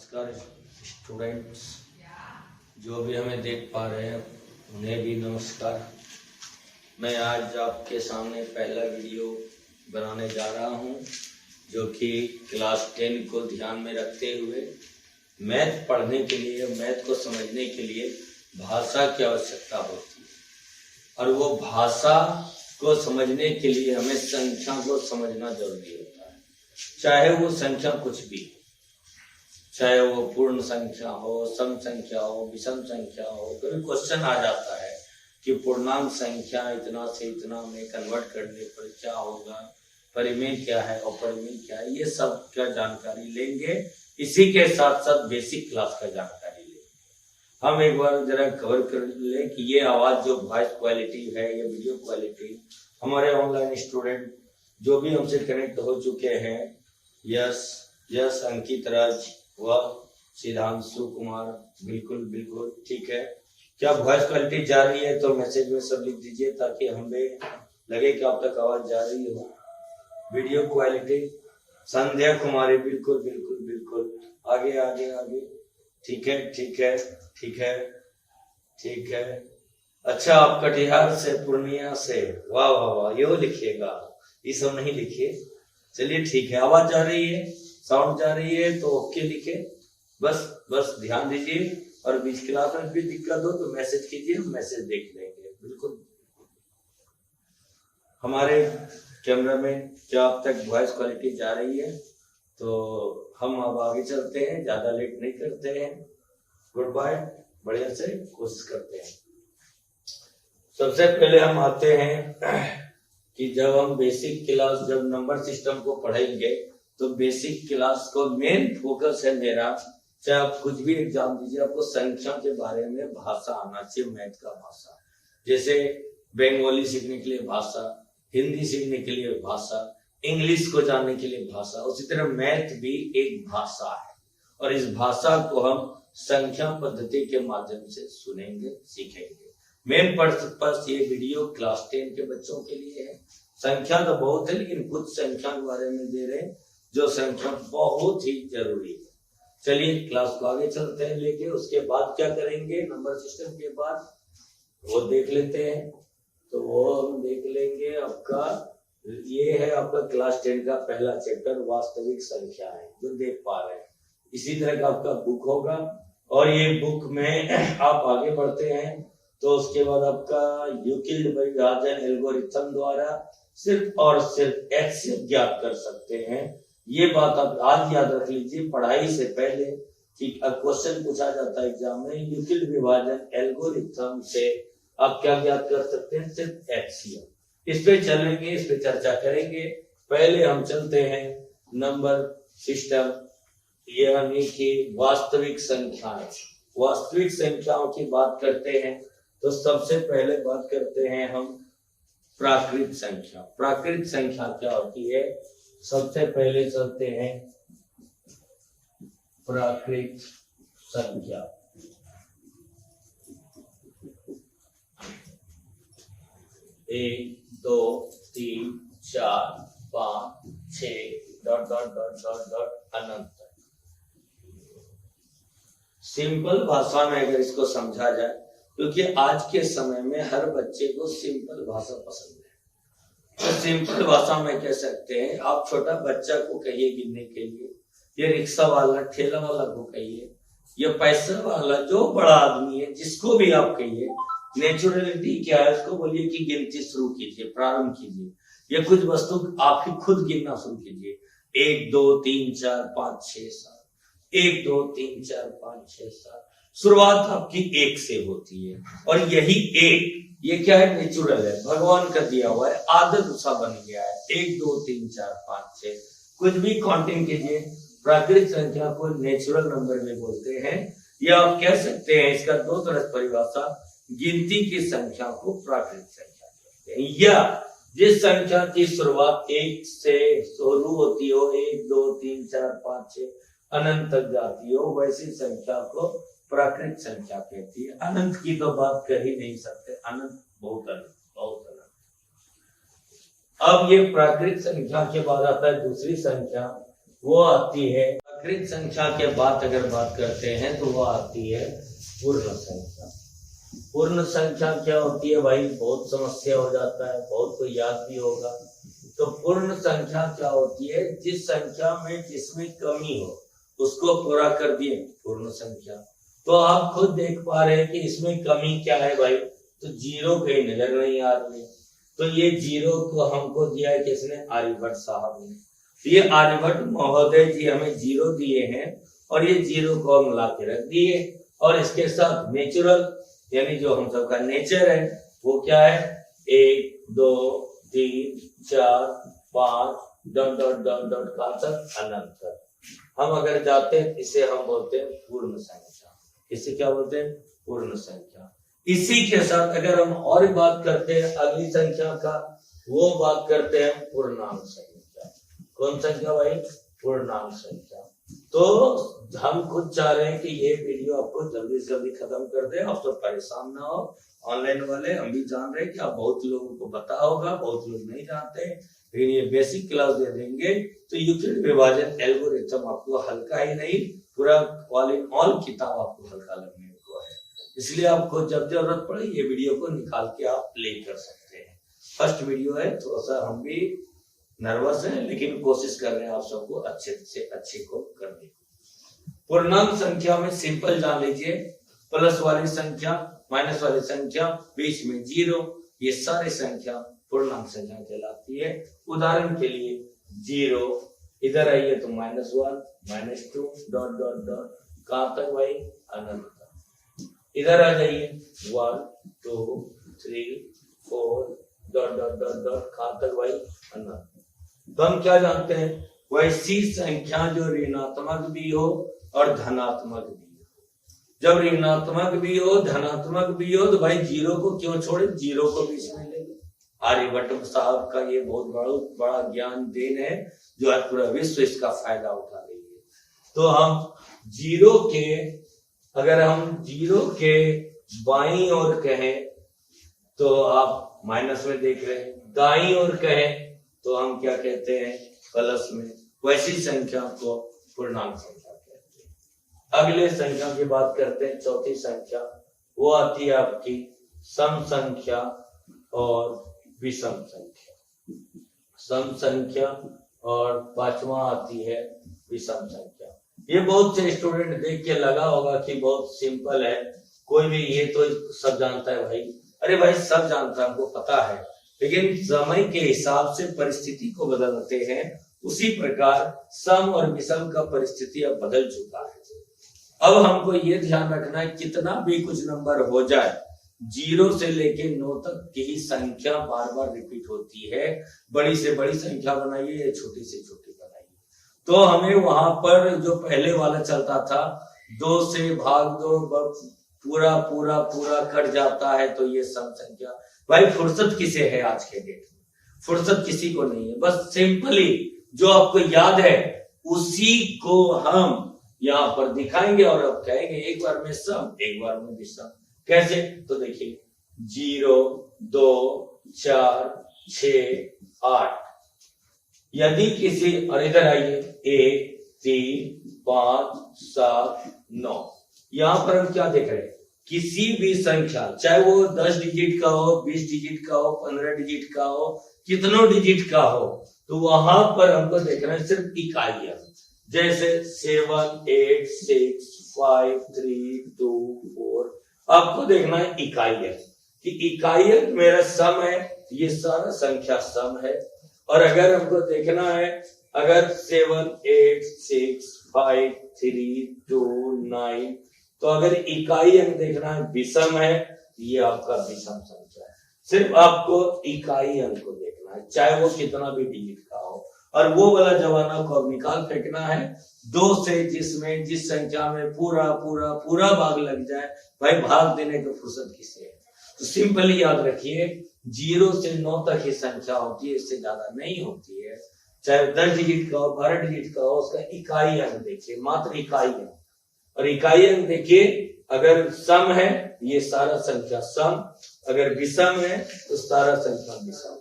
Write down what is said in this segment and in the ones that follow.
नमस्कार स्टूडेंट्स, जो भी हमें देख पा रहे हैं उन्हें भी नमस्कार। मैं आज आपके सामने पहला वीडियो बनाने जा रहा हूं, जो कि क्लास 10 को ध्यान में रखते हुए मैथ पढ़ने के लिए, मैथ को समझने के लिए भाषा की आवश्यकता होती है। और वो भाषा को समझने के लिए हमें संख्या को समझना जरूरी होता है, चाहे वो संख्या कुछ भी, चाहे वो पूर्ण संख्या हो, सम संख्या हो, विषम संख्या हो। कभी क्वेश्चन आ जाता है कि पूर्णांक संख्या इतना से इतना में कन्वर्ट करने पर क्या होगा, परिमेय क्या है, अपरिमेय क्या है, ये सब क्या जानकारी लेंगे। इसी के साथ साथ बेसिक क्लास का जानकारी लेंगे। हम एक बार जरा कवर कर ले कि ये आवाज जो वॉइस क्वालिटी है, ये वीडियो क्वालिटी, हमारे ऑनलाइन स्टूडेंट जो भी हमसे कनेक्ट हो चुके हैं, यस अंकित राज व सिद्धांशु कुमार, बिल्कुल ठीक है। क्या वॉइस क्वालिटी जा रही है तो मैसेज में सब लिख दीजिए, ताकि हमें लगे कि आप तक आवाज जा रही हो। वीडियो क्वालिटी, संध्या कुमारी, बिल्कुल आगे, ठीक है। अच्छा, आप कटिहार से, पूर्णिया से, वाह, यो लिखिएगा, ये सब नहीं लिखिए। चलिए ठीक है, आवाज जा रही है, साउंड जा रही है तो ओके लिखे, बस ध्यान दीजिए। और बीच क्लास में भी दिक्कत हो तो मैसेज कीजिए, मैसेज देख लेंगे। बिल्कुल हमारे कैमरा में क्या अब तक वॉइस क्वालिटी जा रही है, तो हम अब आगे चलते हैं, ज्यादा लेट नहीं करते हैं। गुड बाय, बढ़िया से कोशिश करते हैं। सबसे पहले हम आते हैं कि जब हम बेसिक क्लास, जब नंबर सिस्टम को पढ़ेंगे तो बेसिक क्लास को मेन फोकस है मेरा, चाहे आप कुछ भी एग्जाम दीजिए, आपको संख्या के बारे में भाषा आना चाहिए, मैथ का भाषा। जैसे बंगाली सीखने के लिए भाषा, हिंदी सीखने के लिए भाषा, इंग्लिश को जानने के लिए भाषा, उसी तरह मैथ भी एक भाषा है। और इस भाषा को हम संख्या पद्धति के माध्यम से सुनेंगे, सीखेंगे। मेन पर्पस ये वीडियो क्लास 10 के बच्चों के लिए है। संख्या तो बहुत है, लेकिन कुछ संख्या के बारे में दे रहे हैं जो संख्या बहुत ही जरूरी है। चलिए क्लास को आगे चलते हैं लेके, उसके बाद क्या करेंगे, नंबर सिस्टम के बाद वो देख लेते हैं। तो वो हम देख लेंगे, आपका ये है आपका क्लास 10 का पहला चैप्टर, वास्तविक संख्या है, जो देख पा रहे हैं। इसी तरह का आपका बुक होगा, और ये बुक में आप आगे बढ़ते हैं तो उसके बाद आपका यूक्लिड विभाजन एल्गोरिथम द्वारा सिर्फ और सिर्फ एक्स ज्ञात कर सकते हैं। ये बात आप आज याद रख लीजिए, पढ़ाई से पहले कि क्वेश्चन पूछा जाता है एग्जाम में, यूक्लिड विभाजन एल्गोरिथम से आप क्या ज्ञात कर सकते हैं, सिर्फ एक्सियम। इस पे चलेंगे, इस पे चर्चा करेंगे। पहले हम चलते हैं नंबर सिस्टम, यानी कि वास्तविक संख्याएं। वास्तविक संख्याओं की बात करते हैं तो सबसे पहले बात करते हैं हम प्राकृत संख्या। प्राकृत संख्या क्या होती है, सबसे पहले चलते हैं प्राकृत संख्या। एक, दो, तीन, चार, 5, 6 ... अनंत। सिंपल भाषा में अगर इसको समझा जाए, क्योंकि आज के समय में हर बच्चे को सिंपल भाषा पसंद है, तो सिंपल भाषा में कह सकते हैं, आप छोटा बच्चा को कहिए गिनने के लिए, ये रिक्शा वाला, ठेला वाला को कहिए, ये पैसा वाला, जो बड़ा आदमी है, जिसको भी आप कहिए, नेचुरलिटी क्या है उसको बोलिए कि गिनती शुरू कीजिए, प्रारंभ कीजिए। ये कुछ वस्तु आप ही खुद गिनना शुरू कीजिए, 1 2 3 4 5 6 7, 1 2 3 4 5 6 7। शुरुआत आपकी 1 से होती है, और यही 1, ये क्या है, नेचुरल है, भगवान का दिया हुआ है, आदत सा बन गया है। 1 2 3 4 5 6 कुछ भी काउंटिंग कीजिए। प्राकृतिक संख्या को नेचुरल नंबर में बोलते हैं, या आप कह सकते हैं, इसका दो तरह परिभाषा, गिनती की संख्या को प्राकृतिक संख्या कहते हैं, या जिस संख्या की शुरुआत 1 से शुरू होती हो, 1 2 3 4 5 6 अनंत तक जाती हो, वैसी संख्या को प्राकृतिक संख्या कहती है। अनंत की तो बात कर ही नहीं सकते, अनंत बहुत अनंत। अब ये प्राकृतिक संख्या के बाद आता है दूसरी संख्या, वो आती है कृत संख्या के बाद अगर बात करते हैं तो वो आती है पूर्ण संख्या। पूर्ण संख्या क्या होती है भाई, बहुत समस्या हो जाता है, बहुत को याद भी होगा। तो पूर्ण संख्या क्या होती है, जिस संख्या में जिसमें कमी हो उसको पूरा कर दिए पूर्ण संख्या। तो आप खुद देख पा रहे हैं कि इसमें कमी क्या है भाई, तो जीरो कहीं नजर नहीं आ रही है। तो ये जीरो को हमको दिया है किसने, आर्यभट्ट साहब ने। ये आर्यभट्ट महोदय जी हमें जीरो दिए हैं और ये जीरो को हम ला के रख दिए और इसके साथ नेचुरल यानी जो हम सबका नेचर है वो क्या है, 1 2 3 4 5 डॉट डॉट डॉट डॉट का तक अनंत तक। हम अगर जाते हैं इसे हम बोलते हैं पूर्ण संख्या। इसे क्या बोलते हैं, पूर्ण संख्या। इसी के साथ अगर हम और बात करते हैं अगली संख्या का, वो बात करते हैं पूर्णांक संख्या। कौन संख्या भाई, पूर्णांक संख्या। तो हम खुद चाह रहे हैं कि ये वीडियो आपको जल्दी से जल्दी खत्म कर दे, आप तो परेशान ना हो। ऑनलाइन वाले हम भी जान रहे हैं कि आप बहुत लोगों को पता होगा, बहुत लोग नहीं जानते, लेकिन ये बेसिक क्लास दे देंगे तो यूक्लिड विभाजन एल्गोरिथम आपको हल्का ही नहीं, पूरा ऑल इन ऑल किताब आपको हल्का लगने को है। इसलिए आपको जब जरूरत पड़े ये वीडियो को निकाल के आप प्ले कर सकते हैं। फर्स्ट वीडियो है, थोड़ा सा हम भी नर्वस है लेकिन कोशिश कर रहे हैं आप सबको अच्छे से अच्छे को करने की। पूर्णांक संख्या में सिंपल जान लीजिए, प्लस वाली संख्या, माइनस वाली संख्या, बीच में जीरो, ये सारी संख्या पूर्णांक संख्या कहलाती है। उदाहरण के लिए जीरो, इधर आइए तो -1 -2 डॉट डॉट डॉट, कहां तक भाई, अनंत तक। इधर आ जाइए 1 2 3 4 डॉट डॉट डॉट डॉट, कहां तक भाई, अनंत। तो हम क्या जानते हैं, वैसी संख्या जो ऋणात्मक भी हो और धनात्मक भी हो। जब ऋणात्मक भी हो धनात्मक भी हो तो भाई जीरो को क्यों छोड़े, जीरो को बीच में ले लो। आर्यभट्ट साहब का ये बहुत बड़ा ज्ञान देन है जो आज पूरा विश्व इसका फायदा उठा रही है। तो हम जीरो के, अगर हम जीरो के बाईं ओर कहें तो आप माइनस में देख रहे हैं, दाईं ओर कहें तो हम क्या कहते हैं, प्लस में। वैसी संख्या को पूर्णांक संख्या कहते हैं। अगले संख्या की बात करते हैं, चौथी संख्या, वो आती है आपकी सम संख्या और विषम संख्या। सम संख्या और पांचवा आती है विषम संख्या। ये बहुत से स्टूडेंट देख के लगा होगा कि बहुत सिंपल है, कोई भी ये तो सब जानता है भाई। अरे भाई सब जानता है, हमको पता है, लेकिन समय के हिसाब से परिस्थिति को बदलते हैं। उसी प्रकार सम और विषम का परिस्थिति अब बदल चुका है। अब हमको ये ध्यान रखना है, कितना भी कुछ नंबर हो जाए, 0 से लेके 9 तक की ही संख्या बार बार रिपीट होती है। बड़ी से बड़ी संख्या बनाइए या छोटी से छोटी बनाइए। तो हमें वहां पर जो पहले वाला चलता था, 2 से भाग दो, पूरा पूरा पूरा कट जाता है, तो ये सम संख्या। भाई फुर्सत किसे है आज के डेट में, फुर्सत किसी को नहीं है। बस सिंपली जो आपको याद है उसी को हम यहाँ पर दिखाएंगे और अब कहेंगे एक बार में सम, एक बार में विषम। कैसे, तो देखिए 0 2 4 6 8, यदि किसी, और इधर आइए 1 3 5 7 9, यहां पर हम क्या देख रहे हैं, किसी भी संख्या, चाहे वो 10 डिजिट का हो, 20 डिजिट का हो, 15 डिजिट का हो, कितनों डिजिट का हो, तो वहां पर हमको देखना है सिर्फ इकाइयां। जैसे 7 8 6 5 3 2 4, आपको देखना है इकाइयां कि इकाइयां मेरा सम है, ये सारा संख्या सम है। और अगर हमको देखना है, अगर 7 8 6 5 3 2 9, तो अगर इकाई अंक देखना है विषम है, ये आपका विषम संख्या है। सिर्फ आपको इकाई अंक को देखना है, चाहे वो कितना भी डिजिट का हो। और वो वाला जमाना को अब निकाल फेंकना है, 2 से जिसमें जिस संख्या में पूरा पूरा पूरा भाग लग जाए, भाई भाग देने की फुर्सत किसे है। तो सिंपली याद रखिए 0 से 9 तक ही संख्या होती है, इससे ज्यादा नहीं होती है। चाहे 10 डिजिट का हो, 12 डिजिट का हो, उसका इकाई अंक देखिए, मात्र इकाई अंक। और इकाई अंक देखिए, अगर सम है ये सारा संख्या सम, अगर विषम है तो सारा संख्या विषम।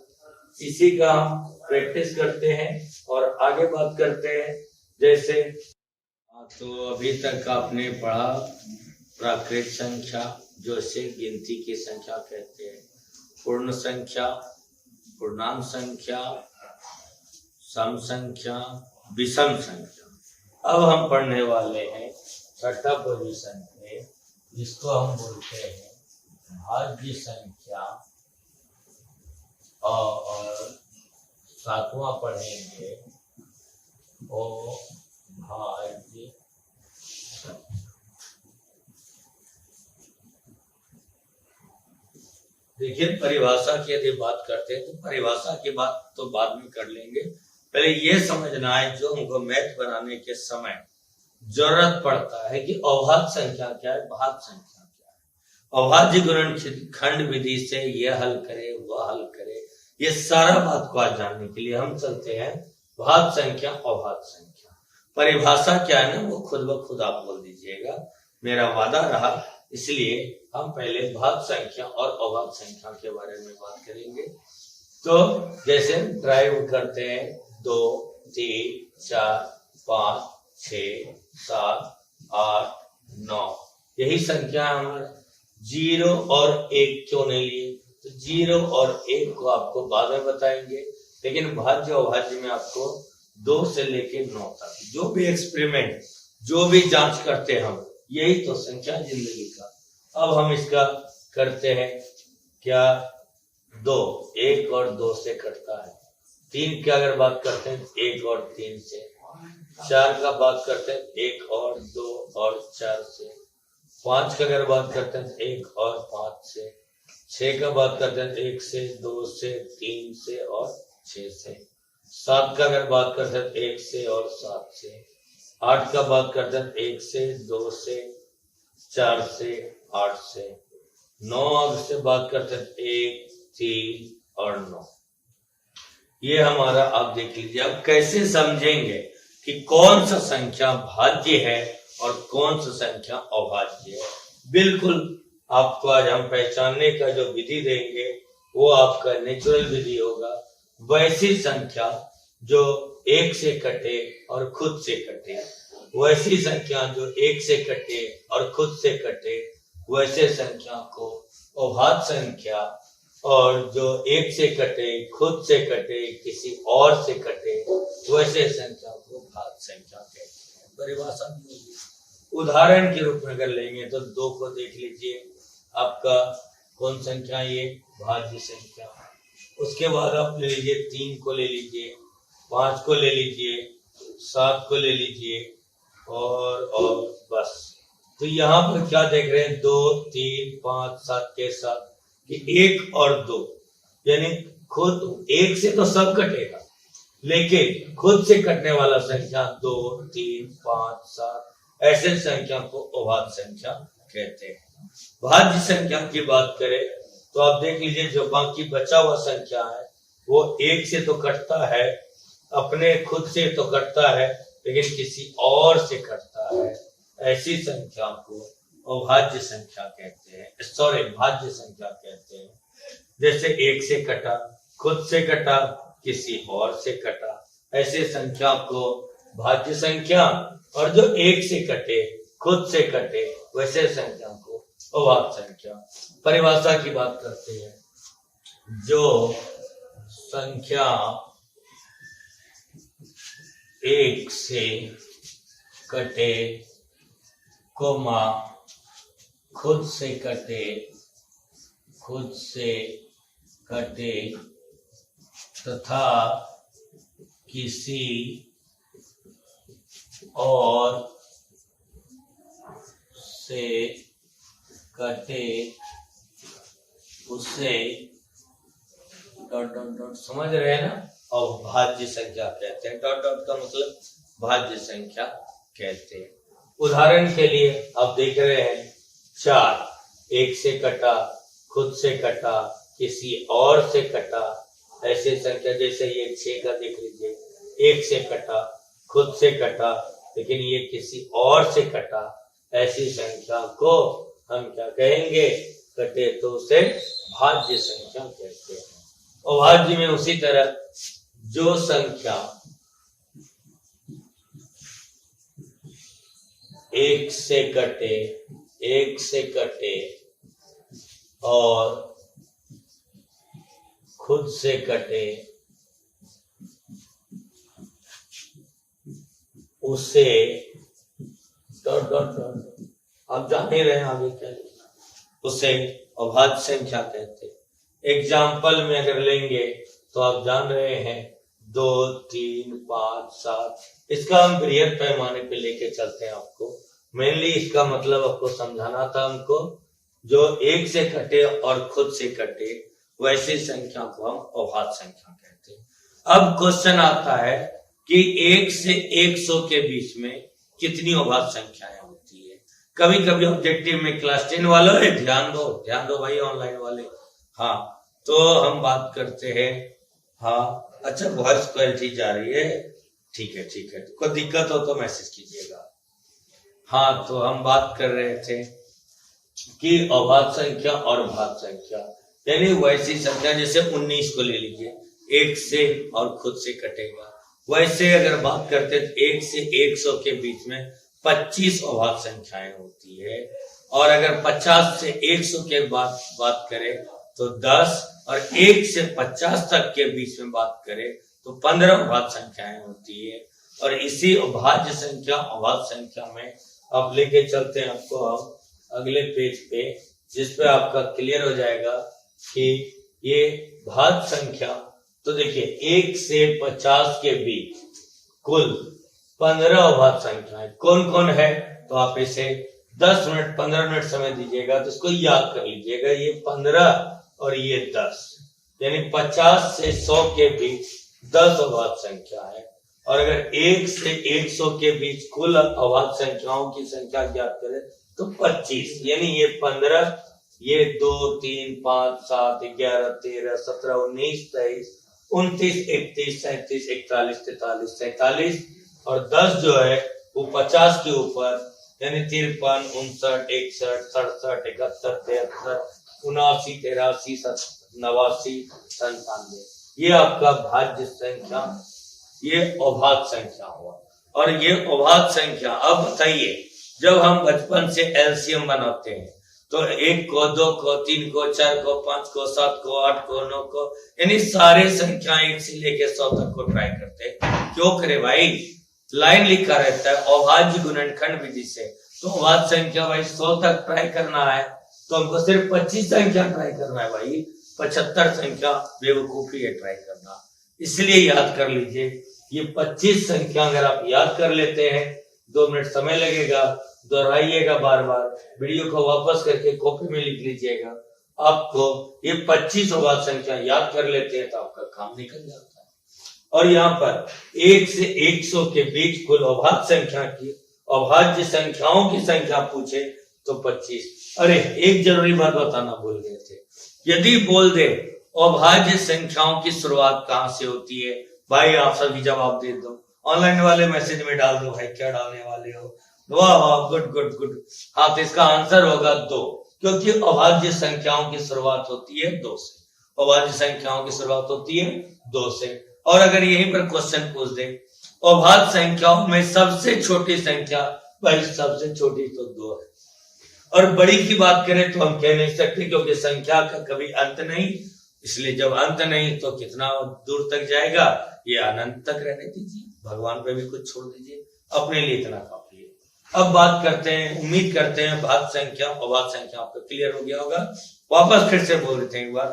इसी का हम प्रैक्टिस करते हैं और आगे बात करते हैं। जैसे तो अभी तक आपने पढ़ा प्राकृत संख्या, जो इसे गिनती की संख्या कहते हैं, पूर्ण संख्या, पूर्णांक संख्या, सम संख्या, विषम संख्या। अब हम पढ़ने वाले हैं छठा पोजीशन पे, जिसको हम बोलते हैं भाज्य संख्या, और सातवां पढ़ेंगे अभाज्य। देखिए, परिभाषा की यदि बात करते हैं तो परिभाषा की बात तो बाद में कर लेंगे, पहले ये समझना है जो हमको मैथ बनाने के समय जरूरत पड़ता है कि अभाज्य संख्या क्या है, भाज्य संख्या क्या है। अभाज्य गुणनखंड विधि से ये हल करे, वह हल करे, ये सारा बात को आज जानने के लिए हम चलते हैं भाज्य संख्या, अभाज्य संख्या। परिभाषा क्या है ना, वो खुद ब खुद आप बोल दीजिएगा, मेरा वादा रहा। इसलिए हम पहले भाज्य संख्या और अभाज्य संख्या के बारे में बात करेंगे। तो जैसे ड्राइव करते हैं 2, 3, 4, 5, 6, 7, 8, 9, यही संख्या हमारा। 0 और 1 क्यों नहीं लिए, तो 0 और 1 को आपको बाद में बताएंगे, लेकिन भाज्य अभाज्य में आपको 2 से लेके 9 तक जो भी एक्सपेरिमेंट, जो भी जांच करते हैं हम, यही तो संख्या जिंदगी का। अब हम इसका करते हैं क्या, 2, 1 और 2 से कटता है। 3 की अगर बात करते हैं 1 और 3 से। 4 का बात करते हैं 1 और 2 और 4 से। 5 का अगर बात करते हैं 1 और 5 से। 6 का बात करते हैं 1 से, 2 से, 3 से और 6 से। 7 का अगर बात करते हैं 1 से और 7 से। 8 का बात करते हैं 1 से, 2 से, 4 से, 8 से। 9 से बात करते हैं 1, 3 और 9। ये हमारा, आप देख लीजिए। अब कैसे समझेंगे कि कौन सा संख्या भाज्य है और कौन सा संख्या अभाज्य है, बिल्कुल आपको आज हम पहचानने का जो विधि देंगे वो आपका नेचुरल विधि होगा। वैसी संख्या जो 1 से कटे और खुद से कटे, वैसी संख्या जो 1 से कटे और खुद से कटे, वैसे संख्या को अभाज्य संख्या, और जो 1 से कटे, खुद से कटे, किसी और से कटे, वैसे संख्या को भाज्य संख्या कहते हैं। परिभाषा उदाहरण के रूप में अगर लेंगे तो 2 को देख लीजिए, आपका कौन संख्या, ये भाज्य संख्या। उसके बाद आप ले लीजिए 3 को ले लीजिए, 5 को ले लीजिए, 7 को ले लीजिए, और बस। तो यहाँ पर क्या देख रहे हैं, 2, 3, 5, 7 के साथ कि 1 और 2, यानी खुद 1 से तो सब कटेगा, लेकिन खुद से कटने वाला संख्या 2, 3, 5, 7, ऐसे संख्या को अभाज्य संख्या कहते हैं। भाज्य संख्या की बात करें तो आप देख लीजिए, जो बाकी बचा हुआ संख्या है वो 1 से तो कटता है, अपने खुद से तो कटता है, लेकिन किसी और से कटता है, ऐसी संख्या को अभाज्य संख्या कहते हैं, सॉरी भाज्य संख्या कहते हैं। जैसे 1 से कटा, खुद से कटा, किसी और से कटा, ऐसे संख्या को भाज्य संख्या, और जो 1 से कटे, खुद से कटे, वैसे संख्या को अभाज्य संख्या। परिभाषा की बात करते हैं, जो संख्या 1 से कटे, कोमा, खुद से कटे, खुद से कटे, तथा किसी और से कटे, उसे डॉट डॉट डॉट, समझ रहे हैं ना, और भाज्य संख्या कहते हैं। डॉट डॉट का मतलब भाज्य संख्या कहते हैं। उदाहरण के लिए आप देख रहे हैं 4, 1 से कटा, खुद से कटा, किसी और से कटा, ऐसे संख्या। जैसे ये 6 का देख लीजिए, 1 से कटा, खुद से कटा, लेकिन ये किसी और से कटा, ऐसी संख्या को हम क्या कहेंगे, कटे तो उसे भाज्य संख्या कहते हैं। और भाज्य में उसी तरह जो संख्या एक से कटे, एक से कटे और खुद से कटे उसे डॉट डॉट डॉट, आप जान ही रहे हैं आगे क्या लिखना, उसे अभाज्य संख्या कहते हैं। एग्जाम्पल में अगर लेंगे तो आप जान रहे हैं 2, 3, 5, 7, इसका हम बृहद पैमाने पे लेके चलते हैं। आपको मेनली इसका मतलब आपको समझाना था हमको, जो एक से कटे और खुद से कटे वैसी संख्या को हम अभाज्य संख्या कहते हैं। अब क्वेश्चन आता है कि 1 से 100 के बीच में कितनी अभाज्य संख्याएं होती है। कभी कभी ऑब्जेक्टिव में क्लास 10 वालों है, ध्यान दो भाई ऑनलाइन वाले। हाँ, तो हम बात करते हैं। हाँ अच्छा, वॉइस क्वालिटी जा रही है, ठीक है ठीक है, कोई दिक्कत हो तो मैसेज कीजिएगा। हाँ, तो हम बात कर रहे थे कि अभाज्य संख्या और भाज्य संख्या, यानी वैसी संख्या, जैसे 19 को ले लीजिए, 1 से और खुद से कटेगा। वैसे अगर बात करते तो 1 से 100 के बीच में 25 अभाज्य संख्याएं होती है, और अगर 50 से 100 के बाद बात करें तो 10, और 1 से 50 तक के बीच में बात करें तो 15 अभाज्य संख्याएं होती है। और इसी अभाज्य संख्या अभाज्य संख्या में आप लेके चलते हैं आपको हम अगले पेज पे, जिस पे आपका क्लियर हो जाएगा कि ये भाज्य संख्या। तो देखिए 1 से 50 के बीच कुल 15 अभाज्य संख्याएं कौन कौन है, तो आप इसे 10 मिनट 15 मिनट समय दीजिएगा तो इसको याद कर लीजिएगा। ये 15 और ये 10, यानी 50 से 100 के बीच 10 अभाज्य संख्या है। और अगर 1 से 100 के बीच कुल अभाज्य संख्याओं की संख्या ज्ञात करें तो 25, यानी ये 15, ये 2, 3, 5, 7, 11, 13, 17, 19, 23, 29, 31, 37, 41, 43, 47, और 10 जो है वो 50 के ऊपर, यानी 53, 59, 61, 67, 71, 73, 79, 83, 89, 97, ये आपका भाज्य संख्या, ये अभाज्य संख्या हुआ। और ये अभाज्य संख्या, अब बताइए जब हम बचपन से एलसीएम बनाते हैं तो 1 को, 2 को, 3 को, 4 को, 5 को, 7 को, 8 को, 9 को, यानी सारे संख्या 1 से लेके 100 तक को ट्राई करते हैं। क्यों करे भाई, लाइन लिखा रहता है अभाज्य गुणनखंड विधि से, तो अभाज्य संख्या भाई 100 तक ट्राई करना है तो हमको सिर्फ 25 संख्या ट्राई करना है भाई, 75 संख्या बेवकूफी है ट्राई करना। इसलिए याद कर लीजिए, ये 25 संख्या अगर आप याद कर लेते हैं, 2 मिनट समय लगेगा, दोहराइएगा बार बार, वीडियो को वापस करके कॉपी में लिख लीजिएगा। आपको ये 25 अभाज्य संख्या याद कर लेते हैं तो आपका काम निकल जाता है। और यहाँ पर 1 से 100 के बीच कुल अभाज्य संख्या की, अभाज्य संख्याओं की संख्या पूछे तो 25। अरे एक जरूरी बात बताना भूल गए थे, यदि बोल दे अभाज्य संख्याओं की शुरुआत कहां से होती है, भाई आप सभी जवाब दे दो, ऑनलाइन वाले मैसेज में डाल दो भाई क्या डालने वाले हो। वाह वाह, गुड गुड गुड। हाँ, तो इसका आंसर होगा 2, क्योंकि अभाज्य संख्याओं की शुरुआत होती है 2 से, अभाज्य संख्याओं की शुरुआत होती है 2 से। और अगर यहीं पर क्वेश्चन पूछ दे अभाज्य संख्याओं में सबसे छोटी संख्या, भाई सबसे छोटी तो 2 है। और बड़ी की बात करें तो हम कह नहीं सकते, क्योंकि संख्या का कभी अंत नहीं, इसलिए जब अंत नहीं तो कितना दूर तक जाएगा, ये अनंत तक रहने दीजिए, भगवान पे भी कुछ छोड़ दीजिए, अपने लिए इतना काफी है। अब बात करते हैं, उम्मीद करते हैं भाज्य संख्या अभाज्य संख्या आपको क्लियर हो गया होगा। वापस फिर से बोल देते हैं एक बार,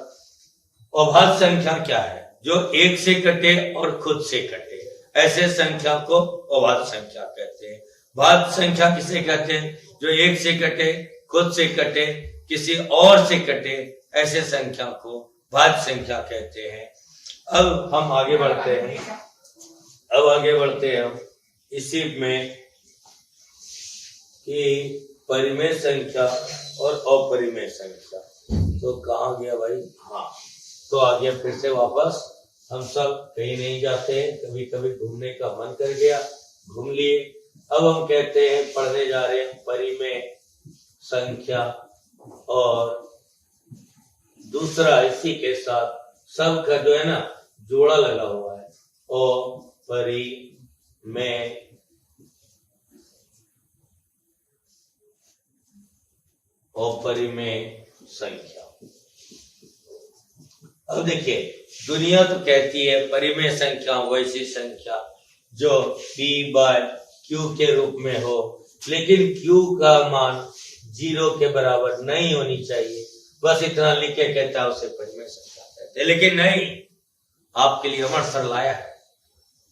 अभाज्य संख्या क्या है, जो 1 से कटे और खुद से कटे, ऐसे संख्या को अभाज्य संख्या कहते हैं। भाज्य संख्या किसे कहते हैं, जो 1 से कटे, खुद से कटे, किसी और से कटे, ऐसे संख्या को भाज्य संख्या कहते हैं। अब हम आगे बढ़ते हैं, हम इसी में कि परिमेय संख्या और अपरिमेय संख्या। तो कहाँ गया भाई, हाँ तो आ गया फिर से वापस। हम सब कहीं नहीं जाते हैं, कभी कभी घूमने का मन कर गया, घूम लिए। अब हम कहते हैं, पढ़ने जा रहे हैं परिमेय संख्या, और दूसरा इसी के साथ सबका जो है ना जोड़ा लगा हुआ है, अपरिमेय अपरिमेय संख्या। अब देखिए, दुनिया तो कहती है परिमेय संख्या वैसी संख्या जो p बाय q के रूप में हो, लेकिन q का मान 0 के बराबर नहीं होनी चाहिए, बस इतना लिख के कहता है उसे परिमेय संख्या कहते हैं। लेकिन नहीं, आपके लिए अमर सर लाया है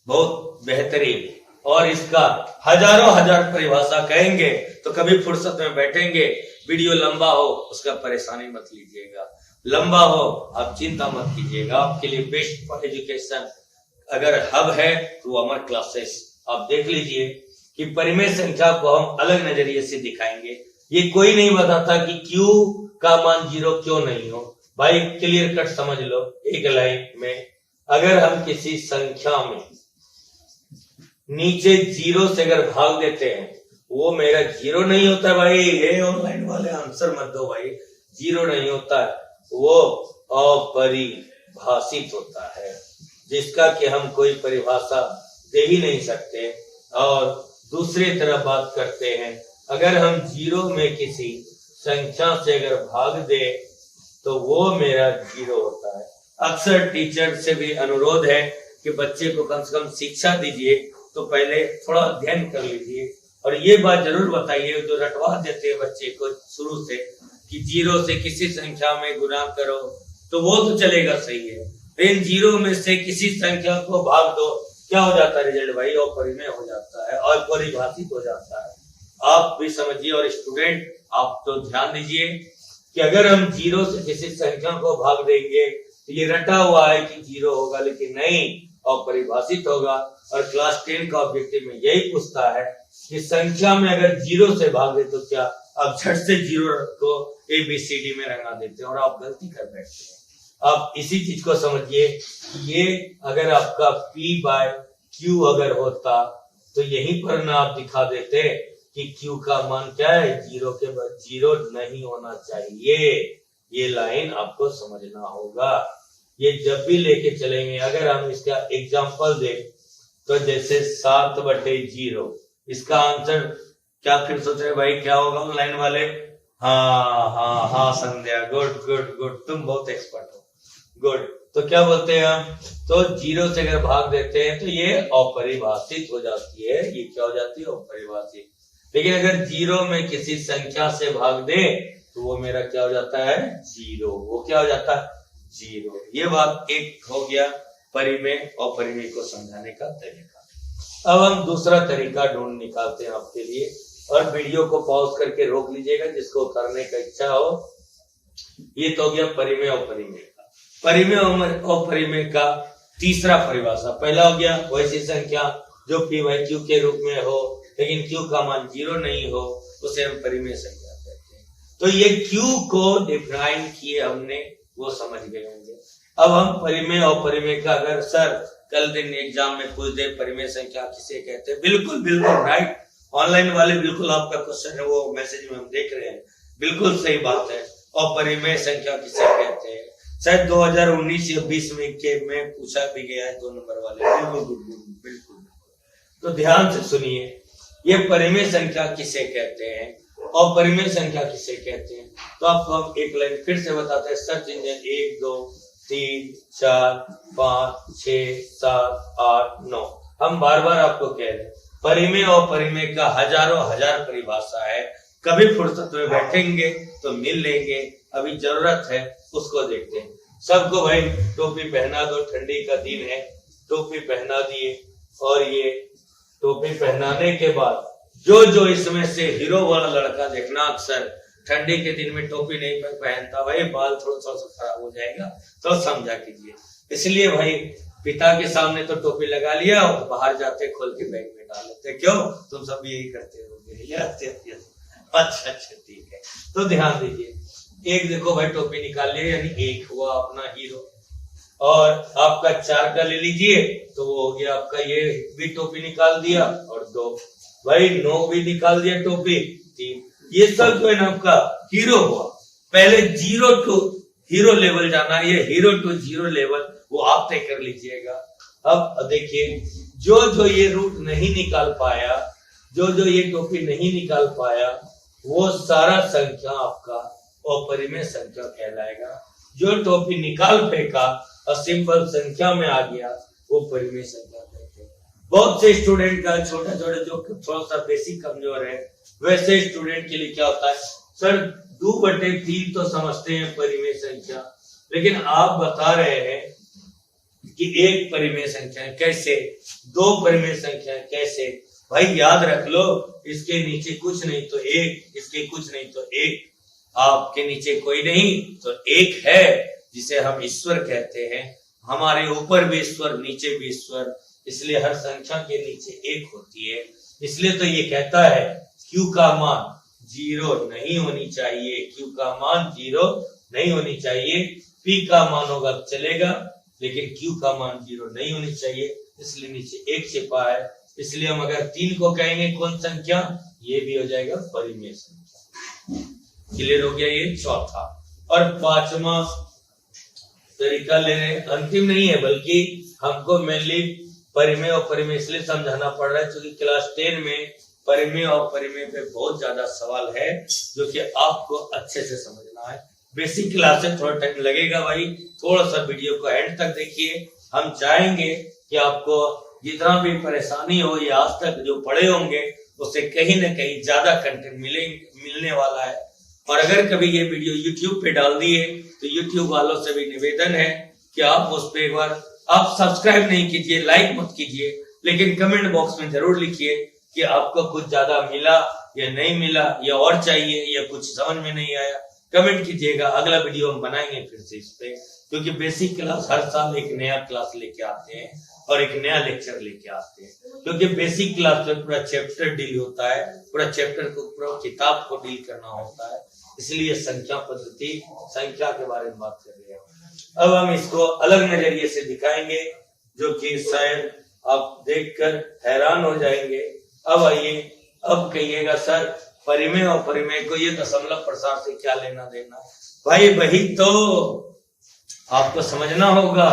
बहुत बेहतरीन, और इसका हजारों हजार परिभाषा कहेंगे तो कभी फुर्सत में बैठेंगे। वीडियो लंबा हो उसका परेशानी मत लीजिएगा, लंबा हो आप चिंता मत कीजिएगा। आपके लिए बेस्ट फॉर एजुकेशन अगर हब है तो अमर क्लासेस आप देख लीजिए कि परिमेय संख्या को हम अलग नजरिए से दिखाएंगे। ये कोई नहीं बताता कि क्यू का मान 0 क्यों नहीं हो। भाई क्लियर कट समझ लो, एक लाइन में अगर हम किसी संख्या में नीचे 0 से अगर भाग देते हैं, वो मेरा 0 नहीं होता भाई। ये ऑनलाइन वाले आंसर मत दो भाई, 0 नहीं होता है, वो अपरिभाषित होता है, जिसका कि हम कोई परिभाषा दे ही नहीं सकते। और दूसरी तरफ बात करते हैं, अगर हम 0 में किसी संख्या से अगर भाग दे तो वो मेरा 0 होता है। अक्सर टीचर से भी अनुरोध है कि बच्चे को कम से कम शिक्षा दीजिए तो पहले थोड़ा अध्ययन कर लीजिए, और ये बात जरूर बताइए जो रटवा देते हैं बच्चे को शुरू से कि 0 से किसी संख्या में गुना करो, तो वो तो चलेगा, सही है, लेकिन 0 में से किसी संख्या को भाग दो, क्या हो जाता है रिजल्ट भाई? अपरिमेय हो जाता है और परिभाषित हो जाता है। आप भी समझिए और स्टूडेंट आप तो ध्यान दीजिए कि अगर हम 0 से किसी संख्या को भाग देंगे तो ये रटा हुआ है कि 0 होगा, लेकिन नहीं, अपरिभाषित होगा। और क्लास 10 का ऑब्जेक्टिव में यही पूछता है कि संख्या में अगर 0 से भाग दे तो क्या, आप झट से 0 को ABCD में रंगा देते हैं और आप गलती कर बैठते हैं। आप इसी चीज को समझिए, ये अगर आपका P बाय Q अगर होता तो यहीं पर ना आप दिखा देते कि Q का मान क्या है, 0 के बाद 0 नहीं होना चाहिए। ये लाइन आपको समझना होगा, ये जब भी लेके चलेंगे। अगर हम इसका एग्जांपल दें तो जैसे 7/0, इसका आंसर क्या फिर सोच रहे भाई क्या होगा ऑनलाइन वाले? हाँ संध्या, गुड गुड गुड, तुम बहुत एक्सपर्ट हो, गुड। तो क्या बोलते हैं हम, तो 0 से अगर भाग देते हैं तो ये अपरिभाषित हो जाती है। ये क्या हो जाती है? अपरिभाषित। लेकिन अगर 0 में किसी संख्या से भाग दे तो वो मेरा क्या हो जाता है? 0। वो क्या हो जाता है? 0। ये बात एक हो गया परिमेय और अपरिमेय को समझाने का तरीका। अब हम दूसरा तरीका ढूंढ निकालते हैं आपके लिए, और वीडियो को पॉज करके रोक लीजिएगा जिसको करने का इच्छा हो। ये तो हो गया परिमेय और अपरिमेय का। परिमेय और अपरिमेय का तीसरा परिभाषा, पहला हो गया वैसी संख्या जो P बाय Q के रूप में हो लेकिन Q का मान 0 नहीं हो, उसे हम परिमेय संख्या कहते हैं। तो ये Q को डिफाइन किए हमने, वो समझ गए होंगे। अब हम परिमेय और अपरिमेय का, अगर सर कल दिन एग्जाम में पूछ दे परिमेय संख्या किसे कहते हैं, बिल्कुल बिल्कुल राइट, ऑनलाइन वाले बिल्कुल आपका क्वेश्चन है वो मैसेज में हम देख रहे हैं, बिल्कुल सही बात है। और परिमेय संख्या किसे कहते हैं, शायद 2019 या 20 में पूछा भी गया है 2 नंबर वाले, बिल्कुल। तो ध्यान से सुनिए, ये परिमेय संख्या किसे कहते हैं और परिमेय संख्या किसे कहते हैं। तो आपको हम एक लाइन फिर से बताते हैं, सर्च इंजन 1 2 3 4 5 6 7 8 9, हम बार बार आपको कह रहे हैं परिमेय और अपरिमेय का हजारों हजार परिभाषा है। कभी फुर्सत में बैठेंगे तो मिल लेंगे, अभी जरूरत है उसको देखते हैं। सबको भाई टोपी पहना दो, ठंडी का दिन है, टोपी पहना दिए। और ये टोपी पहनाने के बाद जो जो इसमें से हीरो वाला लड़का देखना, अक्सर ठंडी के दिन में टोपी नहीं पहनता, भाई बाल थोड़ा सा खराब हो जाएगा, तो समझा कीजिए। इसलिए भाई पिता के सामने तो टोपी लगा लिया और बाहर जाते खोल के बैग में डाल लेते। क्यों? तुम सब यही करते हो। अच्छा ठीक है, तो ध्यान दीजिए। एक देखो भाई टोपी निकाल लिया, यानी एक हुआ अपना हीरो। और आपका 4 का ले लीजिए तो वो हो गया आपका, ये भी टोपी निकाल दिया, और 2 भाई 9 भी निकाल दिया टोपी, 3। ये सब जो है ना आपका हीरो हुआ। पहले 0 टू हीरो लेवल जाना, ये हीरो टू 0 लेवल वो आप तय कर लीजिएगा। अब देखिए, जो जो ये रूट नहीं निकाल पाया, जो जो ये टोपी नहीं निकाल पाया, वो सारा संख्या आपका अपरिमेय संख्या कहलाएगा। जो टोपी निकाल फेंका और सिंपल संख्या में आ गया वो परिमेय संख्या कहते हैं। बहुत से स्टूडेंट का छोटा जो थोड़ा सा बेसिक कमजोर है, वैसे स्टूडेंट के लिए क्या होता है, सर 2/3 तो समझते हैं परिमेय संख्या, लेकिन आप बता रहे हैं कि एक परिमेय संख्या है, कैसे 2 परिमेय संख्या है, कैसे? भाई याद रख लो, इसके नीचे कुछ नहीं तो 1, इसके कुछ नहीं तो 1, आपके नीचे कोई नहीं तो 1 है, जिसे हम ईश्वर कहते हैं। हमारे ऊपर भी ईश्वर, नीचे भी ईश्वर, इसलिए हर संख्या के नीचे 1 होती है। इसलिए तो ये कहता है Q का मान 0 नहीं होनी चाहिए, Q का मान 0 नहीं होनी चाहिए। P का मान होगा चलेगा, लेकिन Q का मान 0 नहीं होनी चाहिए, इसलिए नीचे 1 छिपा है। इसलिए हम अगर 3 को कहेंगे कौन संख्या, ये भी हो जाएगा परिमेय संख्या। क्लियर हो गया ये चौथा। और 5वां तरीका ले रहे, अंतिम नहीं है, बल्कि हमको मेनली परिमेय और परिमेय इसलिए समझाना पड़ रहा है क्योंकि क्लास 10 में परिमेय और परिमेय पे बहुत ज्यादा सवाल है, जो कि आपको अच्छे से समझना है। बेसिक क्लास से थोड़ा टाइम लगेगा भाई, थोड़ा सा वीडियो को एंड तक देखिए। हम चाहेंगे कि आपको जितना भी परेशानी हो या आज तक जो पढ़े होंगे उससे कहीं ना कहीं ज्यादा कंटेंट मिलने वाला है। और अगर कभी ये वीडियो YouTube पे डाल दिए तो YouTube वालों से भी निवेदन है कि आप उस पे एक बार आप सब्सक्राइब नहीं कीजिए, लाइक मत कीजिए, लेकिन कमेंट बॉक्स में जरूर लिखिए कि आपको कुछ ज्यादा मिला या नहीं मिला, या और चाहिए, या कुछ समझ में नहीं आया। कमेंट कीजिएगा, अगला वीडियो हम बनाएंगे फिर से इस पे, क्योंकि बेसिक क्लास हर साल एक नया क्लास लेके आते हैं और एक नया लेक्चर लेके आते हैं। क्योंकि बेसिक क्लास में पूरा चैप्टर डील होता है, पूरा चैप्टर को, पूरा किताब को डील करना होता है, इसलिए संख्या पद्धति, संख्या के बारे में बात कर रहे हैं। अब हम इसको अलग नजरिए से दिखाएंगे, जो कि शायद आप देखकर हैरान हो जाएंगे। अब आइए, अब कहिएगा सर परिमेय और परिमेय को ये दशमलव प्रसार से क्या लेना देना? भाई वही तो आपको समझना होगा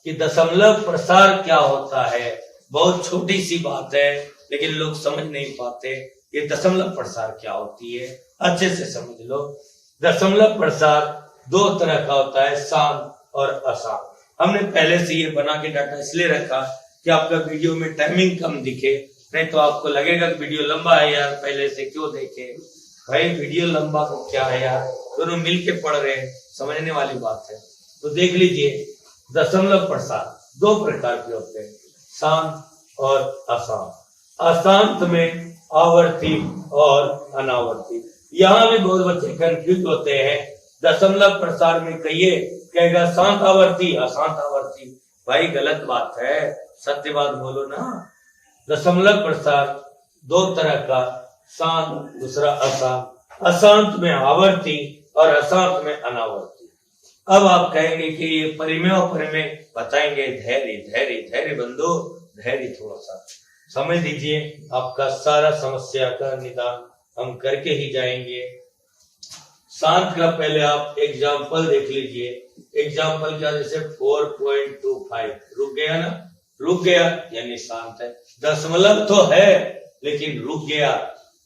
कि दशमलव प्रसार क्या होता है। बहुत छोटी सी बात है, लेकिन लोग समझ नहीं पाते ये दशमलव प्रसार क्या होती है। अच्छे से समझ लो, दशमलव प्रसार 2 तरह का होता है, शांत और अशांत। हमने पहले से ये बना के डाटा इसलिए रखा कि आपका वीडियो में टाइमिंग कम दिखे, नहीं तो आपको लगेगा कि वीडियो लंबा है यार, पहले से क्यों देखे। भाई वीडियो लंबा तो क्या है यार, दोनों मिलके पढ़ रहे हैं, समझने वाली बात है। तो देख लीजिए, दशमलव प्रसार 2 प्रकार के होते हैं, शांत और अशांत। अशांत में आवर्ती और अनावर्ती। यहाँ भी बहुत बच्चे कंफ्यूज होते हैं। दशमलव प्रसार में कहेगा शांत आवर्ती, अशांत आवर्ती। भाई गलत बात है, सत्य बात बोलो ना। दशमलव प्रसार 2 तरह का, शांत, दूसरा अशांत। अशांत में आवर्ती और अशांत में अनावर्ती। अब आप कहेंगे कि ये परिमेय और परिमेय बताएंगे। धैर्य धैर्य धैर्य बंधु, धैर्य थोड़ा सा समझ लीजिए, आपका सारा समस्या का निदान हम करके ही जाएंगे। शांत का पहले आप एग्जाम्पल देख लीजिए। एग्जाम्पल क्या, जैसे 4.25 रुक गया ना, रुक गया यानी शांत है। दशमलव तो है लेकिन रुक गया।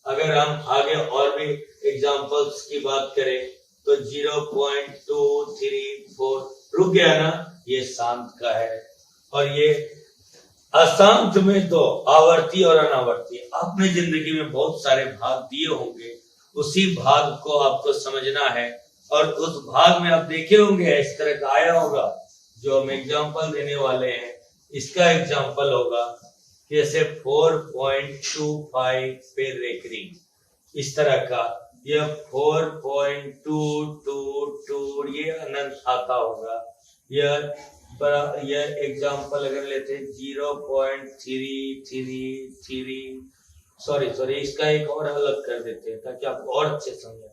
अगर हम आगे और भी एग्जाम्पल्स की बात करें तो 0.234 रुक गया ना, ये शांत का है। और ये अशांत में तो आवर्ती और अनावर्ती। आपने जिंदगी में बहुत सारे भाग दिए होंगे, उसी भाग को आपको समझना है। और उस भाग में आप देखे होंगे इस तरह का आया होगा, जो हम एग्जाम्पल देने वाले हैं इसका एग्जाम्पल होगा जैसे 4.25 पे रेकरिंग, इस तरह का। यह 4.222 ये अनंत आता होगा। यह एग्जाम्पल अगर लेते 0.333, सॉरी इसका एक और अलग कर देते हैं ताकि आपको और अच्छे समझे।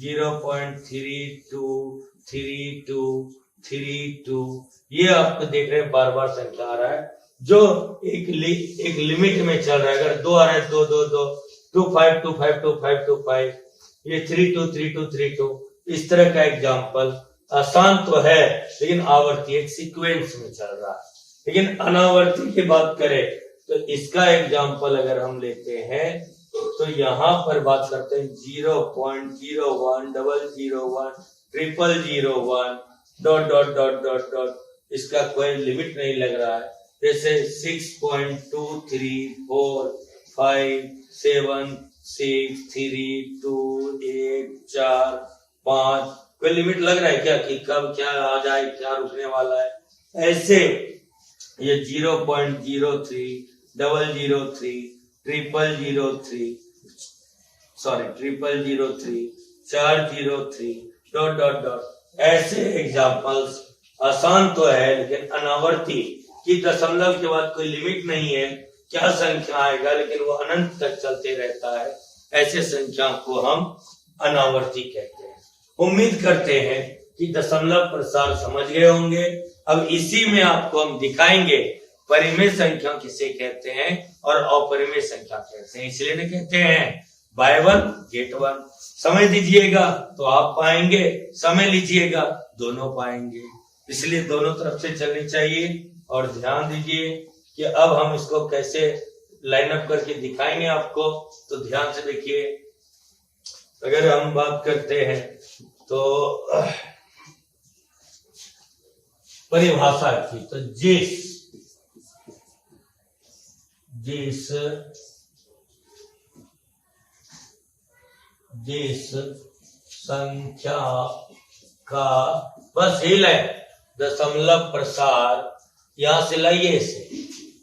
0.323232 ये आपको देख रहे हैं, बार बार संख्या आ रहा है, जो एक लिमिट में चल रहा है। अगर 2 आ रहा है, 2 2 2 25 25 25 25, ये 32 32 32, इस तरह का एग्जाम्पल। आसान तो है लेकिन आवर्ती एक सीक्वेंस में चल रहा है। लेकिन अनावर्ती की बात करें तो इसका एग्जाम्पल अगर हम लेते हैं तो यहाँ पर बात करते हैं 0.01 001 0001 dot dot dot dot dot, इसका कोई लिमिट नहीं लग रहा है। जैसे 6.2345763284 कोई लिमिट लग रहा है क्या कि कब क्या आ जाए, क्या रुकने वाला है? ऐसे ये 0.03 003 0003 403 डॉट डॉट डॉट, ऐसे एग्जाम्पल्स आसान तो है लेकिन अनावर्ती कि दशमलव के बाद कोई लिमिट नहीं है, क्या संख्या आएगा लेकिन वो अनंत तक चलते रहता है, ऐसे संख्या को हम अनावर्ती कहते हैं। उम्मीद करते हैं कि दशमलव प्रसार समझ गए होंगे। अब इसी में आपको हम दिखाएंगे परिमेय संख्या किसे कहते हैं और अपरिमेय संख्या कहते हैं। इसलिए नहीं कहते हैं बाय वन गेट वन। समझ दीजिएगा तो आप पाएंगे, समय लीजिएगा दोनों पाएंगे। इसलिए दोनों तरफ से चलनी चाहिए। और ध्यान दीजिए कि अब हम इसको कैसे लाइन अप करके दिखाएंगे आपको, तो ध्यान से देखिए। अगर हम बात करते हैं तो परिभाषा की, तो जिस संख्या का, बस ही लाइन दशमलव प्रसार, यहां से लाइए इसे,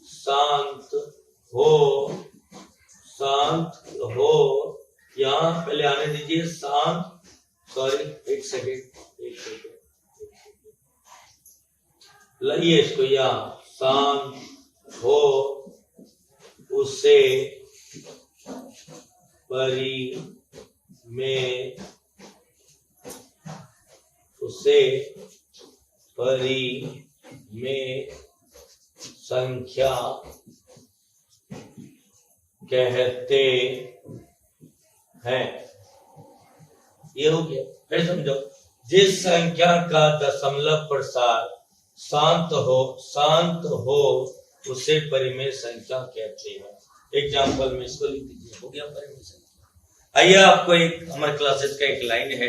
शांत हो, यहां पहले आने दीजिए शांत, सॉरी एक सेकेंड लाइए इसको, यहां शांत हो उसे परिमेय संख्या कहते हैं। ये हो गया। फिर समझो, जिस संख्या का दशमलव प्रसार शांत हो उसे परिमेय संख्या कहते हैं। एग्जाम्पल में इसको लिख दीजिए, हो गया परिमेय संख्या। आइए आपको एक हमारे क्लासेस का एक लाइन है,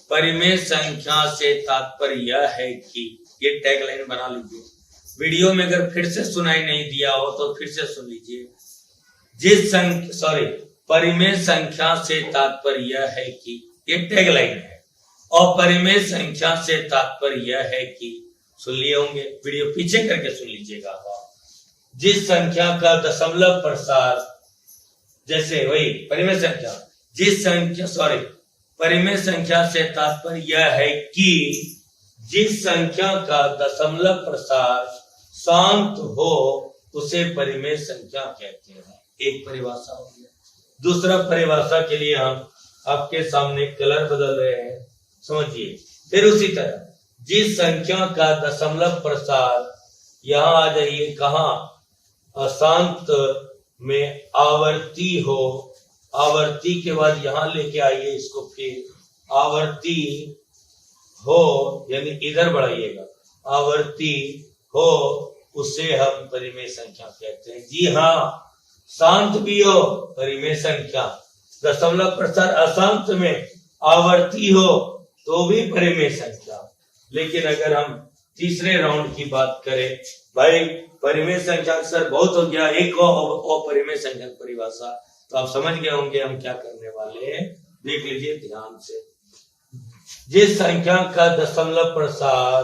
परिमेय संख्या से तात्पर्य यह है कि, ये टैग लाइन बना लीजिए। वीडियो में अगर फिर से सुनाई नहीं दिया हो तो फिर से सुन लीजिए। परिमेय संख्या से तात्पर्य यह है कि, ये टैग लाइन है। और परिमेय संख्या से तात्पर्य यह है कि, सुन लिए होंगे, वीडियो पीछे करके सुन लीजिएगा। जिस संख्या का दशमलव प्रसार, जैसे वही परिमेय संख्या, परिमेय संख्या से तात्पर्य यह है कि जिस संख्या का दशमलव प्रसार शांत हो उसे परिमेय संख्या कहते हैं। एक परिभाषा हो गया। दूसरा परिभाषा के लिए हम आपके सामने कलर बदल रहे हैं, समझिए। फिर उसी तरह जिस संख्या का दशमलव प्रसार, यहां आ जाइए, कहा अशांत में आवर्ती हो, आवर्ती के बाद यहां लेके आइए इसको, फिर आवर्ती हो यानी इधर बढ़ाइएगा, आवर्ती हो उसे हम परिमेय संख्या कहते हैं। जी हाँ, शांत भी हो परिमेय संख्या, दशमलव प्रसार अशांत में आवर्ती हो तो भी परिमेय संख्या। लेकिन अगर हम तीसरे राउंड की बात करें, भाई परिमेय संख्या अक्सर बहुत हो गया, एक अपरिमेय संख्या परिभाषा, तो आप समझ गए होंगे हम क्या करने वाले हैं। देख लीजिए ध्यान से। जिस संख्या का दशमलव प्रसार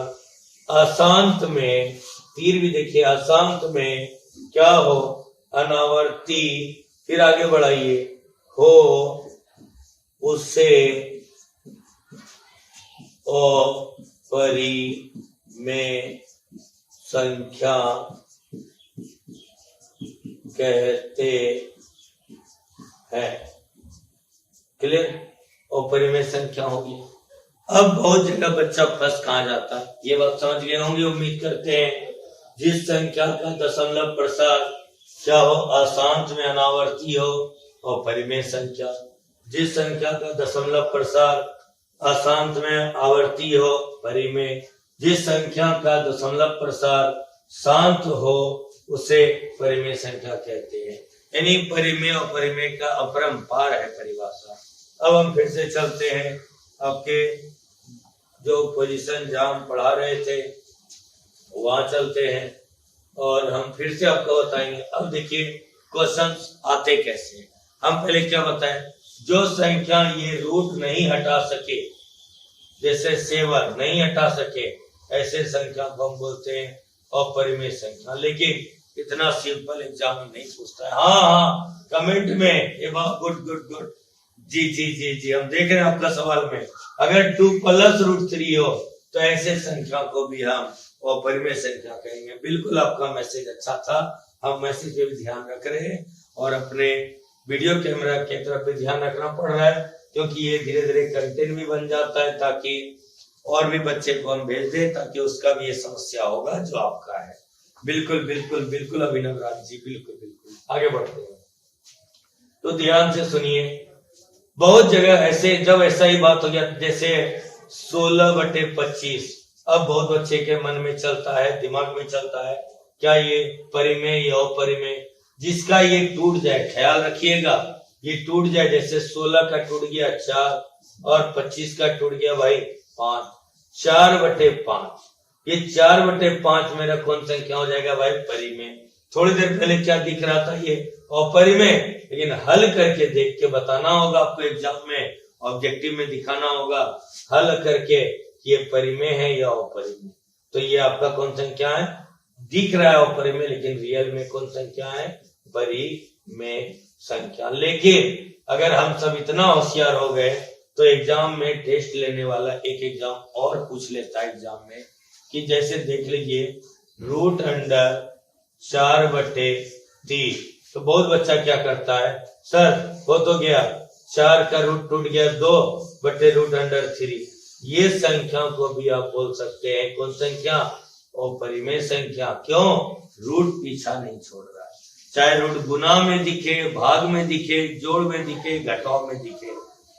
अशांत में, तीर भी देखिए, अशांत में क्या हो, अनावर्ती, फिर आगे बढ़ाइए, हो उसे अपरिमेय संख्या कहते हैं। क्लियर? अपरिमेय संख्या होगी। अब बहुत जगह बच्चा फंस कहाँ जाता है, ये बात समझ गए होंगे उम्मीद करते हैं। जिस संख्या का दशमलव प्रसार क्या हो, अशांत में अनावर्ती हो, और परिमेय संख्या। जिस संख्या का दशमलव प्रसार अशांत में आवर्ती हो, परिमेय। जिस संख्या का दशमलव प्रसार शांत हो उसे परिमेय संख्या कहते हैं। यानी परिमेय और परिमेय का अपरंपार है परिभाषा। अब हम फिर से चलते हैं आपके जो पोजीशन जहां हम पढ़ा रहे थे वहां चलते हैं और हम फिर से आपको बताएंगे। अब देखिए क्वेश्चंस आते कैसे हैं। हम पहले क्या बताएं, जो संख्या ये रूट नहीं हटा सके, जैसे 7 नहीं हटा सके, ऐसे संख्या को हम बोलते हैं अपरिमेय संख्या। लेकिन इतना सिंपल एग्जाम में नहीं पूछता है। हाँ, कमेंट में ये बात गुड गुड गुड, जी जी जी जी, हम देख रहे हैं आपका सवाल में। अगर 2 + √3 हो तो ऐसे संख्या को भी हम अपरिमेय संख्या कहेंगे। बिल्कुल आपका मैसेज अच्छा था, हम मैसेज पे भी ध्यान रख रहे हैं और अपने वीडियो कैमरा की तरफ भी ध्यान रखना पड़ रहा है, क्योंकि ये धीरे धीरे कंटेंट भी बन जाता है ताकि और भी बच्चे को हम भेज दें, ताकि उसका भी ये समस्या होगा जो आपका है। बिल्कुल बिल्कुल बिल्कुल अभिनव राज जी, बिल्कुल बिल्कुल। आगे बढ़ते हैं तो ध्यान से सुनिए। बहुत जगह ऐसे जब ऐसा ही बात हो गया, जैसे 16/25, अब बहुत बच्चे के मन में चलता है, दिमाग में चलता है, क्या ये परिमेय या अपरिमेय। जिसका ये टूट जाए, ख्याल रखिएगा, ये टूट जाए, जैसे 16 का टूट गया 4 और 25 का टूट गया भाई 5, 4/5, ये 4/5 मेरा कौन संख्या हो जाएगा भाई परिमेय। थोड़ी देर पहले क्या दिख रहा था, ये अपरिमेय, लेकिन हल करके देख के बताना होगा आपको, एग्जाम में ऑब्जेक्टिव में दिखाना होगा हल करके ये परिमेय है या अपरिमेय। तो ये आपका कौन संख्या है, दिख रहा है अपरिमेय, लेकिन रियल में कौन संख्या है, परिमेय संख्या। लेकिन अगर हम सब इतना होशियार हो गए तो एग्जाम में टेस्ट लेने वाला एक एग्जाम और पूछ लेता है एग्जाम में, कि जैसे देख लीजिए √4/3, तो बहुत बच्चा क्या करता है, सर हो तो गया, 4 का रूट टूट गया 2/√3, ये संख्या को भी आप बोल सकते हैं कौन संख्या, अपरिमेय संख्या। क्यों, रूट पीछा नहीं छोड़ रहा है, चाहे रूट गुना में दिखे, भाग में दिखे, जोड़ में दिखे, घटाव में दिखे,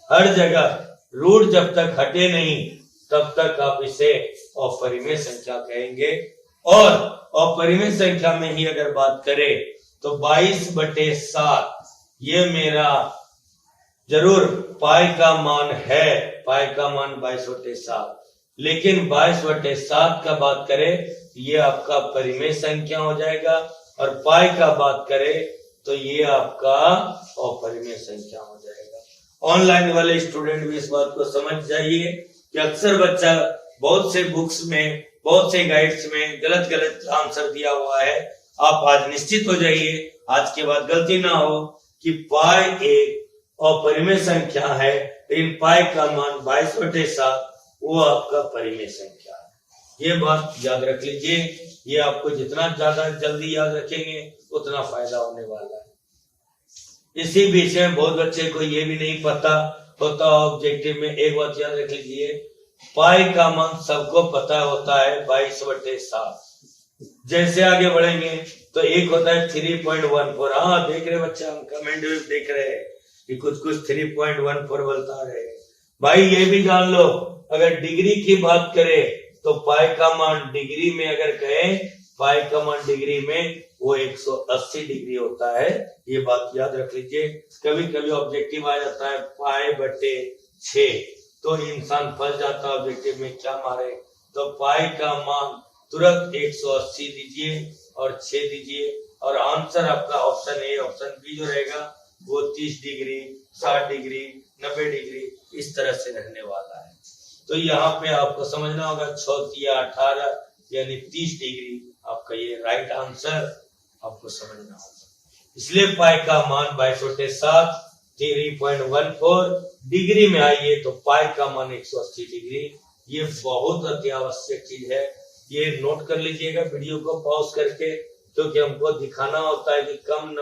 हर जगह रूट जब तक हटे नहीं तब तक आप इसे अपरिमेय संख्या कहेंगे। और अपरिमेय संख्या में ही अगर बात करें तो 22/7 ये मेरा जरूर पाई का मान है, पाई का मान 22/7, लेकिन 22/7 का बात करें ये आपका परिमेय संख्या हो जाएगा, और पाई का बात करें तो ये आपका अपरिमेय संख्या हो जाएगा। ऑनलाइन वाले स्टूडेंट भी इस बात को समझ जाइए कि अक्सर बच्चा बहुत से बुक्स में, बहुत से गाइड्स में गलत गलत आंसर दिया हुआ है। आप आज निश्चित हो जाइए, आज के बाद गलती ना हो, कि पाई एक अपरिमेय संख्या है, लेकिन पाई का मान 22/7 वो आपका परिमेय संख्या है। ये बात याद रख लीजिए, ये आपको जितना ज्यादा जल्दी याद रखेंगे उतना फायदा होने वाला है। इसी बीच में बहुत बच्चे को ये भी नहीं पता होता ऑब्जेक्टिव में, एक बात याद रख लीजिए, पाई का मान सबको पता होता है 22/7। जैसे आगे बढ़ेंगे तो एक होता है 3.14। हाँ देख रहे बच्चा, हम कमेंट में देख रहे हैं कि कुछ 3.14 बोलता रहे भाई। ये भी जान लो, अगर डिग्री की बात करें तो पाई का मान डिग्री में अगर कहें, पाई का मान डिग्री में वो 180 डिग्री होता है। ये बात याद रख लीजिए। कभी कभी ऑब्जेक्टिव आ जाता है पाई/6, तो इंसान फंस जाता है ऑब्जेक्टिव में, क्या मारे, तो पाई का मान तुरंत 180 दीजिए और 6 दीजिए, और आंसर आपका ऑप्शन ए, ऑप्शन बी जो रहेगा वो 30 डिग्री, 60 डिग्री, 90 डिग्री इस तरह से रहने वाला है। तो यहाँ पे आपको समझना होगा 6×18 यानी 30 डिग्री आपका ये राइट आंसर आपको समझना होगा। इसलिए पाई का मान 22/7 3.14 डिग्री में आइए तो पाई का मान 180 डिग्री। ये बहुत अति आवश्यक चीज है, ये नोट कर लीजिएगा वीडियो को पॉज करके, क्योंकि हमको दिखाना होता है कि कम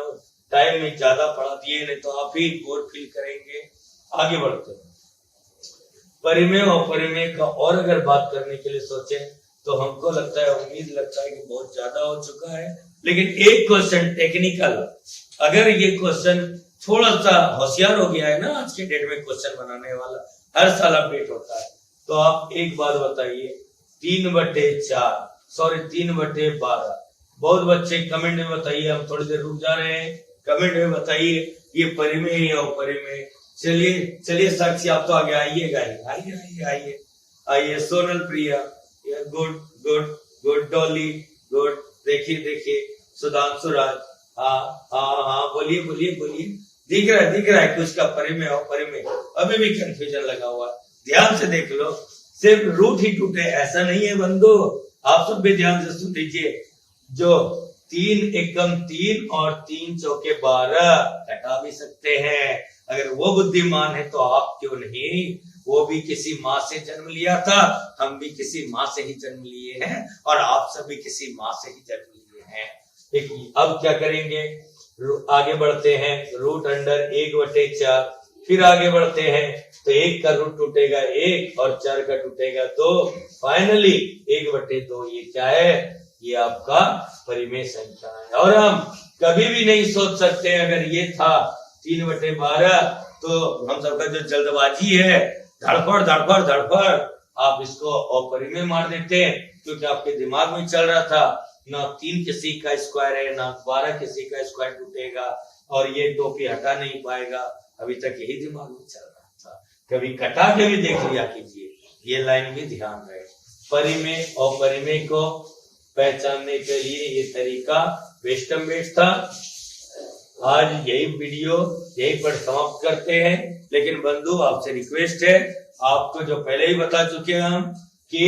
टाइम में ज्यादा पढ़ा दिए, नहीं तो आप ही बोर फील करेंगे। आगे बढ़ते हैं, परिमेय और अपरिमेय का और अगर बात करने के लिए सोचे तो हमको लगता है, उम्मीद लगता है कि बहुत ज्यादा हो चुका है, लेकिन एक क्वेश्चन टेक्निकल, अगर ये क्वेश्चन थोड़ा सा होशियार हो गया है ना, आज के डेट में क्वेश्चन बनाने वाला हर साल अपडेट होता है, तो आप एक बात बताइए 3/4 सॉरी 3/12। बहुत बच्चे कमेंट में बताइए, हम थोड़ी देर रुक जा रहे हैं, कमेंट में बताइए ये परिमेय है या अपरिमेय। चलिए साक्षी आप तो आगे आइएगा, आइए Sonal Priya, good good good, Dolly good, देखिए सुधांशु राज, हाँ बोलिए, दिख रहा है कुछ का परिमेय अपरिमेय, अभी भी कंफ्यूजन लगा हुआ, ध्यान से देख लो, सिर्फ रूट ही टूटे ऐसा नहीं है बंधु, आप सब भी ध्यान से सुन लीजिए। जो 3 एकम 3 और 3 चौके 12 घटा भी सकते हैं, अगर वो बुद्धिमान है तो आप क्यों नहीं, वो भी किसी माँ से जन्म लिया था, हम भी किसी माँ से ही जन्म लिए हैं, और आप सभी किसी माँ से ही जन्म लिए हैं। अब क्या करेंगे, आगे बढ़ते हैं, रूट अंडर 1/4, फिर आगे बढ़ते हैं तो 1 का रूट टूटेगा 1 और 4 का टूटेगा 2, फाइनली 1/2, ये क्या है, ये आपका परिमेय संख्या है। और हम कभी भी नहीं सोच सकते अगर ये था 3/12 तो हम सबका जो जल्दबाजी है, धड़फड़ आप इसको अपरिमेय मार देते हैं, क्योंकि आपके दिमाग में चल रहा था ना 3 किसी का स्क्वायर है ना 12 किसी का स्क्वायर टूटेगा, और ये 2 भी हटा नहीं पाएगा, अभी तक यही दिमाग में चल रहा था। कभी कटा के भी देख लिया कीजिए, ये लाइन भी ध्यान रहे। परिमेय और अपरिमेय को पहचानने के लिए ये तरीका बेस्ट था। आज यही वीडियो यही पर समाप्त करते हैं, लेकिन बंधु आपसे रिक्वेस्ट है, आपको जो पहले ही बता चुके हैं हम कि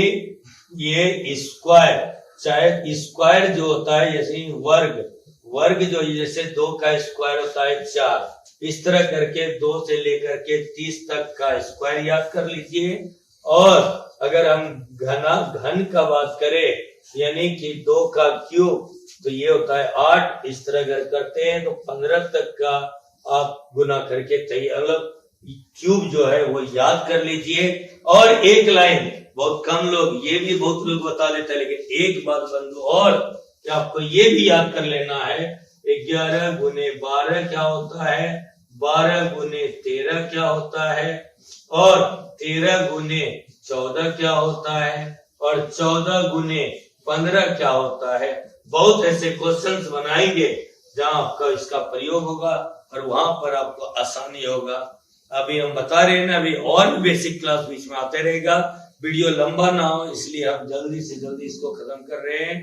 ये स्क्वायर, चाहे स्क्वायर जो होता है जैसे वर्ग जो जैसे 2 का स्क्वायर होता है 4, इस तरह करके 2 से लेकर के 30 तक का स्क्वायर याद कर लीजिए। और अगर हम घन का बात करें यानी कि 2 का क्यूब, तो ये होता है 8, इस तरह अगर करते हैं तो 15 तक का आप गुना करके अलग क्यूब जो है वो याद कर लीजिए। और एक लाइन, बहुत कम लोग, ये भी बहुत लोग बता देते हैं, लेकिन एक बात बंधु और कि आपको ये भी याद कर लेना है, 11 गुने 12 क्या होता है, 12 गुने 13 क्या होता है, और 13 गुने 14 क्या होता है, और 14 गुने 15 क्या होता है। बहुत ऐसे क्वेश्चंस बनाएंगे जहां आपका इसका प्रयोग होगा और वहां पर आपको आसानी होगा। अभी हम बता रहे हैं ना, अभी और भी बेसिक क्लास बीच में आते रहेगा, वीडियो लंबा ना हो इसलिए हम जल्दी से जल्दी इसको खत्म कर रहे हैं।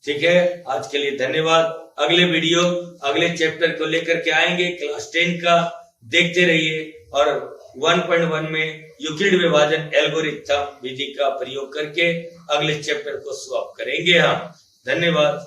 ठीक है, आज के लिए धन्यवाद। अगले वीडियो अगले चैप्टर को लेकर के आएंगे, क्लास 10 का, देखते रहिए। और 1.1 में यूक्लिड विभाजन एल्गोरिथम विधि का प्रयोग करके अगले चैप्टर को समाप्त करेंगे हम। धन्यवाद।